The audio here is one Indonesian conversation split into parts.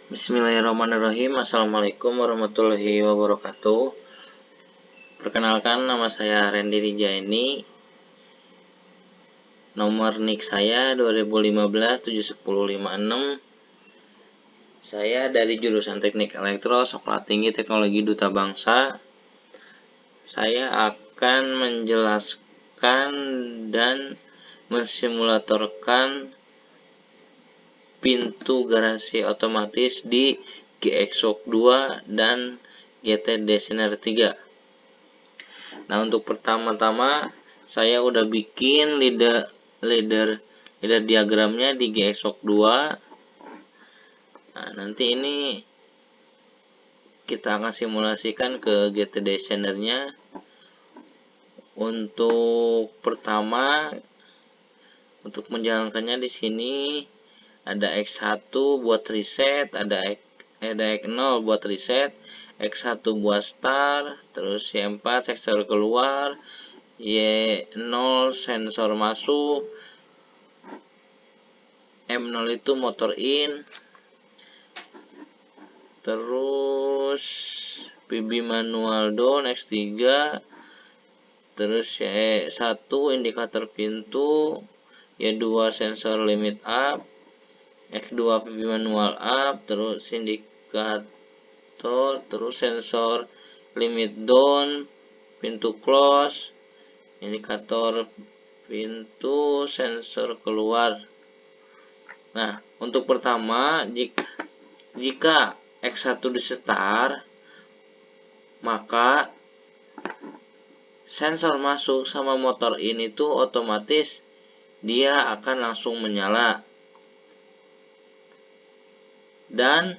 Bismillahirrahmanirrahim. Assalamualaikum warahmatullahi wabarakatuh. Perkenalkan, nama saya Randy Rijaini. Nomor NIK saya 2015-71056. Saya dari jurusan Teknik Elektro, Sekolah Tinggi Teknologi Duta Bangsa. Saya akan menjelaskan dan mensimulatorkan pintu garasi otomatis di GXOC 2 dan GT Designer 3. Nah, untuk pertama-tama saya udah bikin leader diagramnya di GXOC 2. Nah, nanti ini kita akan simulasikan ke GT Designer-nya. Untuk pertama, untuk menjalankannya di sini ada X1 buat reset, ada X0 buat reset, X1 buat start, terus Y4 sensor keluar, Y0 sensor masuk, M0 itu motor in, terus PB manual down, X3, terus Y1 indikator pintu, Y2 sensor limit up, X2 PB manual up, terus indikator, terus sensor limit down, pintu close, indikator pintu, sensor keluar. Nah, untuk pertama, jika X1 di start, maka sensor masuk sama motor in itu otomatis dia akan langsung menyala. Dan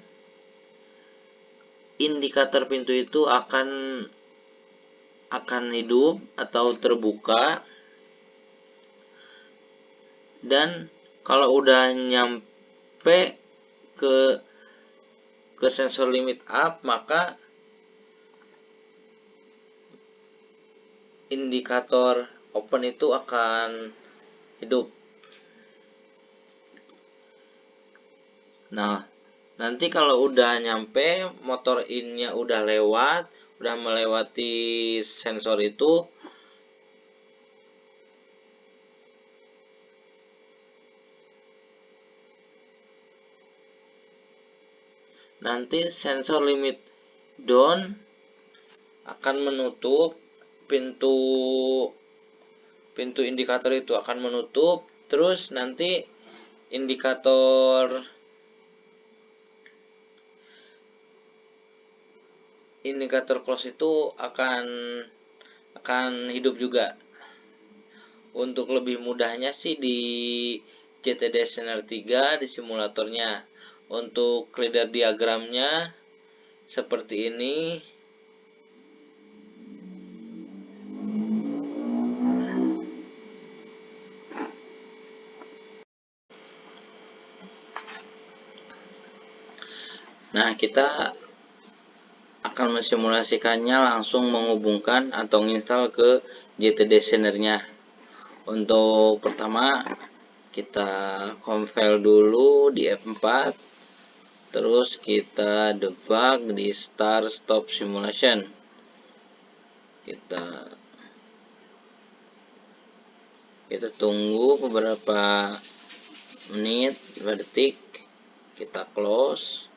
indikator pintu itu akan hidup atau terbuka. Dan kalau udah nyampe ke sensor limit up, maka indikator open itu akan hidup. Nah, nanti kalau udah nyampe, motor in-nya udah melewati sensor itu, nanti sensor limit down akan menutup, pintu indikator itu akan menutup, terus nanti indikator close itu akan hidup juga. Untuk lebih mudahnya sih di GT Designer 3 di simulatornya. Untuk leader diagramnya seperti ini. Nah, kita akan mensimulasikannya langsung menghubungkan atau menginstal ke GT Designer-nya. Untuk pertama, kita compile dulu di F4, terus kita debug di start stop simulation. Kita tunggu beberapa menit, detik, kita close.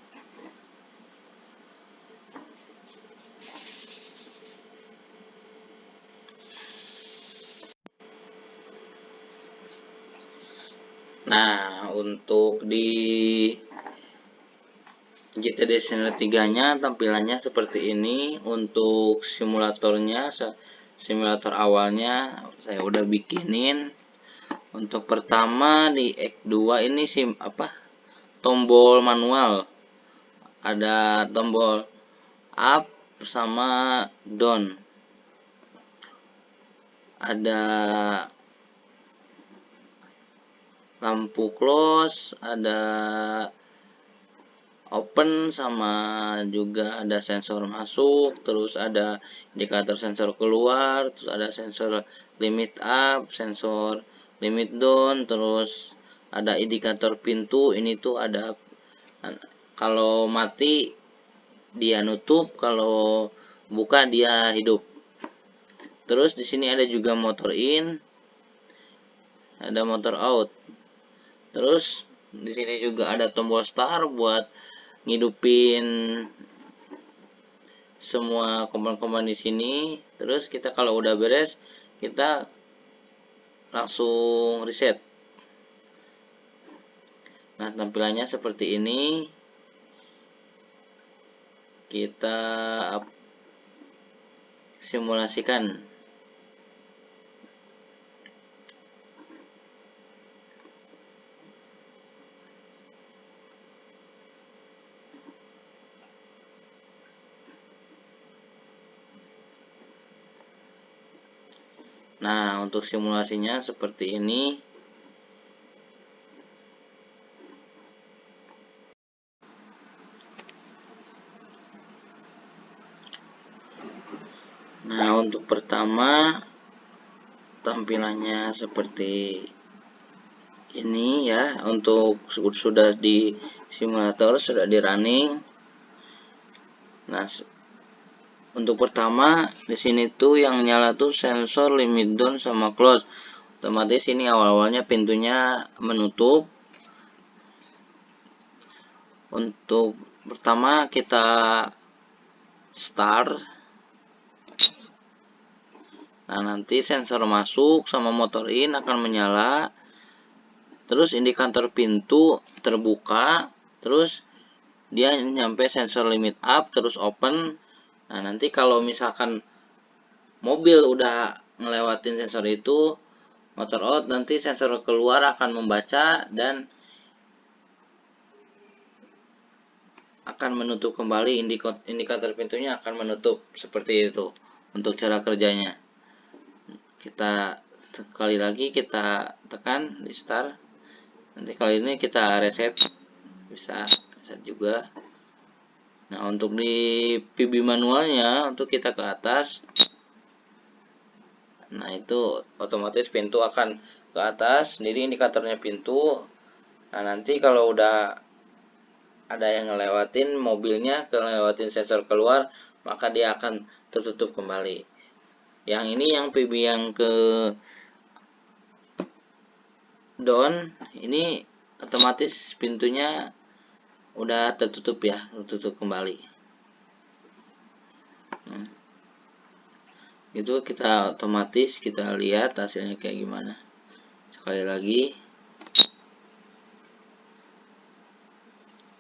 Nah, untuk di GT Designer 3-nya tampilannya seperti ini. Untuk simulatornya, simulator awalnya saya udah bikinin. Untuk pertama di X2 ini tombol manual. Ada tombol up sama down. Ada lampu close, ada open, sama juga ada sensor masuk, terus ada indikator sensor keluar, terus ada sensor limit up, sensor limit down, terus ada indikator pintu. Ini tuh ada Kalau mati dia nutup, kalau buka dia hidup. Terus di sini ada juga motor in, ada motor out. Terus di sini juga ada tombol start buat ngidupin semua komponen-komponen di sini. Terus kita kalau udah beres, kita langsung reset. Nah, tampilannya seperti ini. Kita simulasikan. Nah, untuk simulasinya seperti ini. Nah, untuk pertama tampilannya seperti ini ya. Untuk sudah di simulator, sudah di running. Nah, untuk pertama di sini tuh yang nyala tuh sensor limit down sama close. Otomatis ini awal-awalnya pintunya menutup. Untuk pertama kita start. Nah, nanti sensor masuk sama motor in akan menyala. Terus indikator pintu terbuka. Terus dia nyampe sensor limit up, terus open. Nah, nanti kalau misalkan mobil udah ngelewatin sensor itu, motor out, nanti sensor keluar akan membaca dan akan menutup kembali, indikator pintunya akan menutup. Seperti itu untuk cara kerjanya. Kita sekali lagi kita tekan di start. Nanti kali ini kita reset, bisa reset juga. Nah, untuk di PB manualnya, untuk kita ke atas, nah itu otomatis pintu akan ke atas sendiri, indikatornya pintu. Nah, nanti kalau udah ada yang ngelewatin mobilnya, ngelewatin sensor keluar, maka dia akan tertutup kembali. Yang ini yang PB yang ke down, ini otomatis pintunya udah tertutup ya, tertutup kembali. Itu kita otomatis kita lihat hasilnya kayak gimana. Sekali lagi.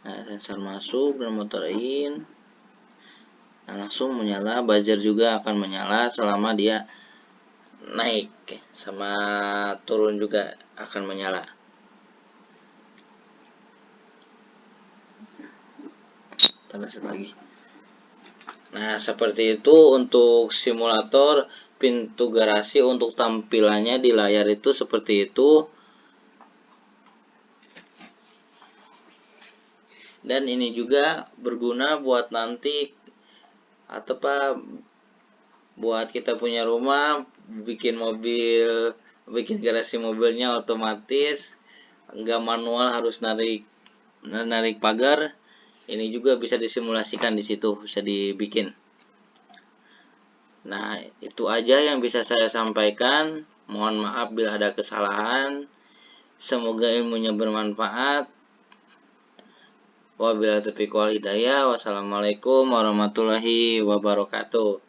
Nah, sensor masuk dan motor in. Nah, langsung menyala, buzzer juga akan menyala selama dia naik, sama turun juga akan menyala. Terus lagi. Nah, seperti itu untuk simulator pintu garasi. Untuk tampilannya di layar itu seperti itu. Dan ini juga berguna buat nanti atau buat kita punya rumah, bikin mobil, bikin garasi mobilnya otomatis, nggak manual harus narik pagar. Ini juga bisa disimulasikan di situ, bisa dibikin. Nah, itu aja yang bisa saya sampaikan. Mohon maaf bila ada kesalahan. Semoga ilmunya bermanfaat. Wabillahi taufiq wal hidayah. Wassalamualaikum warahmatullahi wabarakatuh.